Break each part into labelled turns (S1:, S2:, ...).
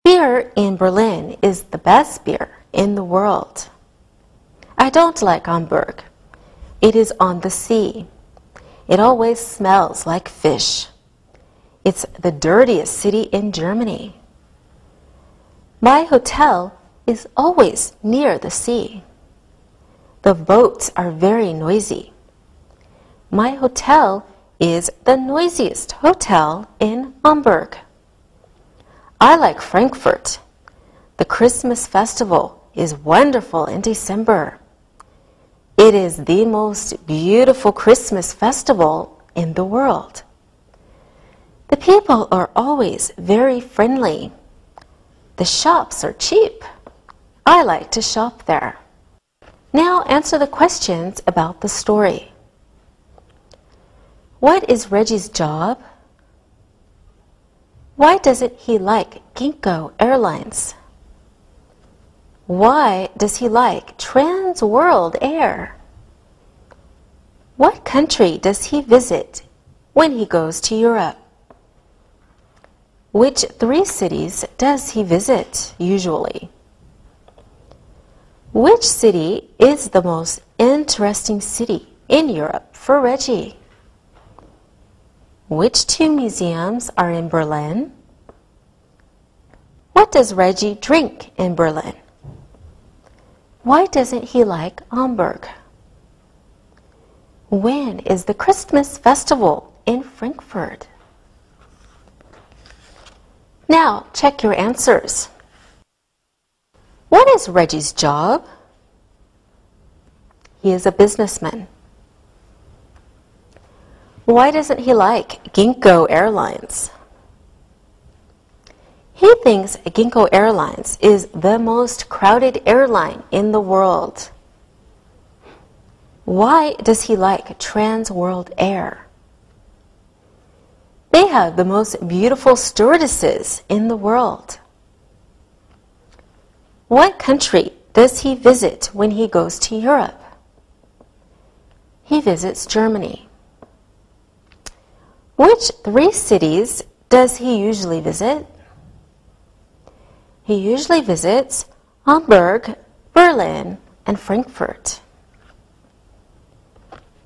S1: Beer in Berlin is the best beer in the world. I don't like Hamburg. It is on the sea. It always smells like fish. It's the dirtiest city in Germany. My hotel is always near the sea. The boats are very noisy. My hotel is the noisiest hotel in Hamburg. I like Frankfurt. The Christmas festival is wonderful in December. It is the most beautiful Christmas festival in the world. The people are always very friendly. The shops are cheap. I like to shop there. Now answer the questions about the story. What is Reggie's job? Why doesn't he like Ginkgo Airlines? Why does he like Trans World Air? What country does he visit when he goes to Europe? Which 3 cities does he visit usually? Which city is the most interesting city in Europe for Reggie? Which 2 museums are in Berlin? What does Reggie drink in Berlin? Why doesn't he like Hamburg? When is the Christmas festival in Frankfurt? Now check your answers. What is Reggie's job? He is a businessman. Why doesn't he like Ginkgo Airlines? He thinks Ginkgo Airlines is the most crowded airline in the world. Why does he like Trans World Air? They have the most beautiful stewardesses in the world. What country does he visit when he goes to Europe? He visits Germany. Which 3 cities does he usually visit? He usually visits Hamburg, Berlin, and Frankfurt.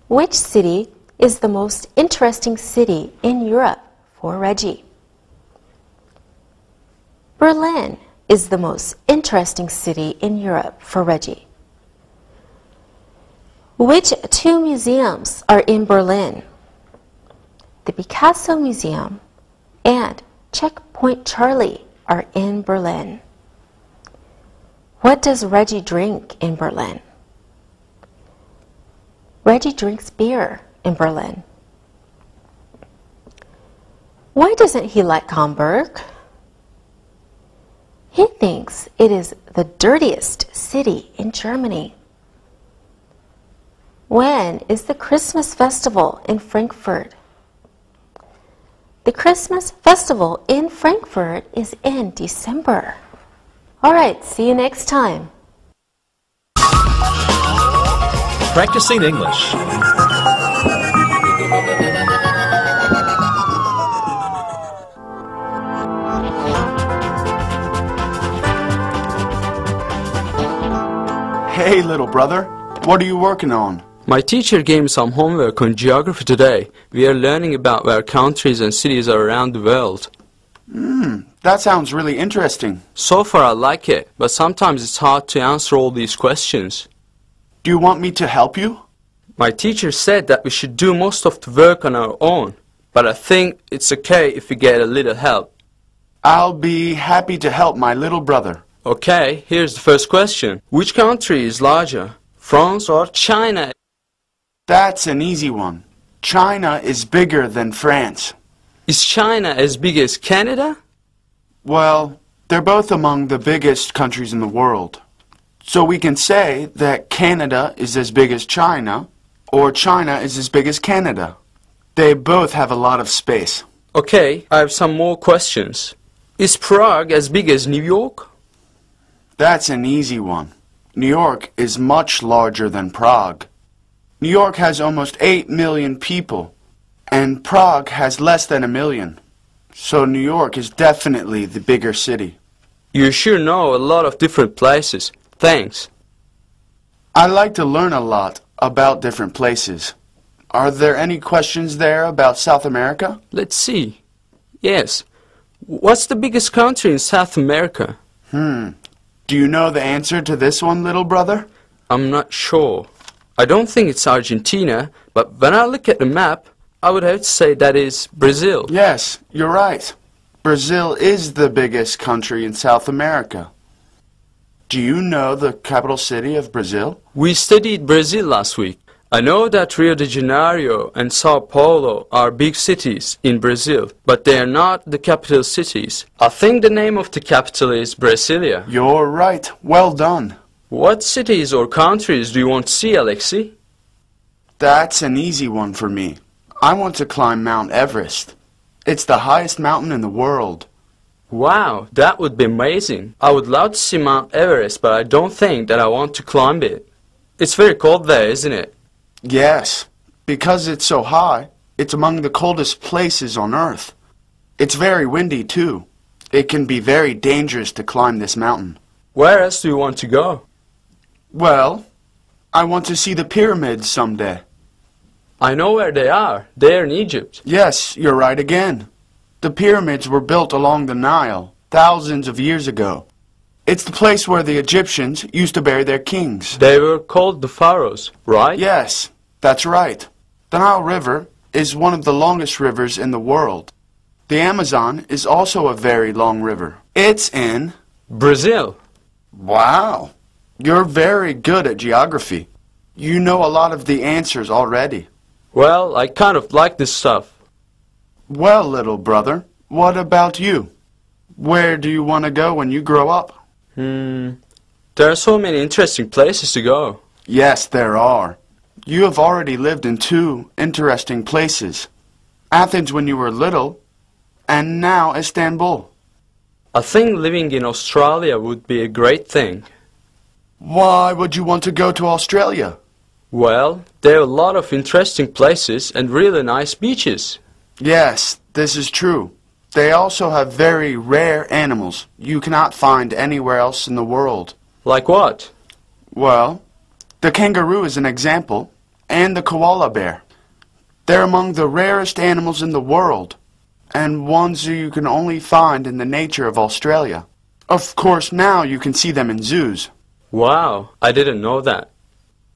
S1: Which city is the most interesting city in Europe for Reggie? Berlin is the most interesting city in Europe for Reggie. Which 2 museums are in Berlin? The Picasso Museum and Checkpoint Charlie are in Berlin. What does Reggie drink in Berlin? Reggie drinks beer in Berlin. Why doesn't he like Hamburg? He thinks it is the dirtiest city in Germany. When is the Christmas festival in Frankfurt? The Christmas festival in Frankfurt is in December. All right, see you next time.
S2: Practicing English.
S3: Hey, little brother, what are you working on?
S4: My teacher gave me some homework on geography today. We are learning about where countries and cities are around the world.
S3: That sounds really interesting.
S4: So far I like it, but sometimes it's hard to answer all these questions.
S3: Do you want me to help you?
S4: My teacher said that we should do most of the work on our own, but I think it's okay if we get a little help.
S3: I'll be happy to help my little brother.
S4: Okay, here's the first question. Which country is larger, France or China?
S3: That's an easy one. China is bigger than France.
S4: Is China as big as Canada?
S3: Well, they're both among the biggest countries in the world. So we can say that Canada is as big as China, or China is as big as Canada. They both have a lot of space.
S4: Okay, I have some more questions. Is Prague as big as New York?
S3: That's an easy one. New York is much larger than Prague. New York has almost 8 million people, and Prague has less than 1 million. So New York is definitely the bigger city.
S4: You sure know a lot of different places. Thanks.
S3: I like to learn a lot about different places. Are there any questions there about South America?
S4: Let's see. Yes. What's the biggest country in South America?
S3: Do you know the answer to this one, little brother?
S4: I'm not sure. I don't think it's Argentina, but when I look at the map, I would have to say that is Brazil.
S3: Yes, you're right. Brazil is the biggest country in South America. Do you know the capital city of Brazil?
S4: We studied Brazil last week. I know that Rio de Janeiro and Sao Paulo are big cities in Brazil, but they are not the capital cities. I think the name of the capital is Brasilia.
S3: You're right. Well done.
S4: What cities or countries do you want to see, Alexei?
S3: That's an easy one for me. I want to climb Mount Everest. It's the highest mountain in the world.
S4: Wow, that would be amazing. I would love to see Mount Everest, but I don't think that I want to climb it. It's very cold there, isn't it?
S3: Yes, because it's so high, it's among the coldest places on Earth. It's very windy, too. It can be very dangerous to climb this mountain.
S4: Where else do you want to go?
S3: Well, I want to see the pyramids someday.
S4: I know where they are. They're in Egypt.
S3: Yes, you're right again. The pyramids were built along the Nile thousands of years ago. It's the place where the Egyptians used to bury their kings.
S4: They were called the pharaohs, right?
S3: Yes, that's right. The Nile River is one of the longest rivers in the world. The Amazon is also a very long river. It's in
S4: Brazil.
S3: Wow. You're very good at geography. You know a lot of the answers already.
S4: Well, I kind of like this stuff.
S3: Well, little brother, what about you? Where do you want to go when you grow up?
S4: There are so many interesting places to go.
S3: Yes, there are. You have already lived in 2 interesting places. Athens when you were little, and now Istanbul.
S4: I think living in Australia would be a great thing.
S3: Why would you want to go to Australia?
S4: Well, there are a lot of interesting places and really nice beaches.
S3: Yes, this is true. They also have very rare animals you cannot find anywhere else in the world.
S4: Like what?
S3: Well, the kangaroo is an example, and the koala bear. They're among the rarest animals in the world, and ones you can only find in the nature of Australia. Of course, now you can see them in zoos.
S4: Wow, I didn't know that.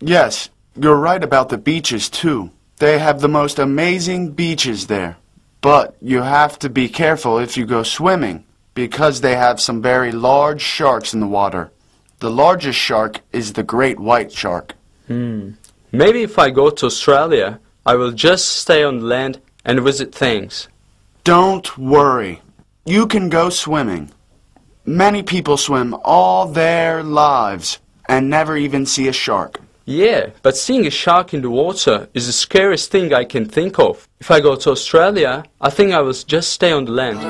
S3: Yes, you're right about the beaches, too. They have the most amazing beaches there. But you have to be careful if you go swimming, because they have some very large sharks in the water. The largest shark is the great white shark.
S4: Maybe if I go to Australia, I will just stay on land and visit things.
S3: Don't worry. You can go swimming. Many people swim all their lives and never even see a shark.
S4: Yeah, but seeing a shark in the water is the scariest thing I can think of. If I go to Australia, I think I will just stay on the land.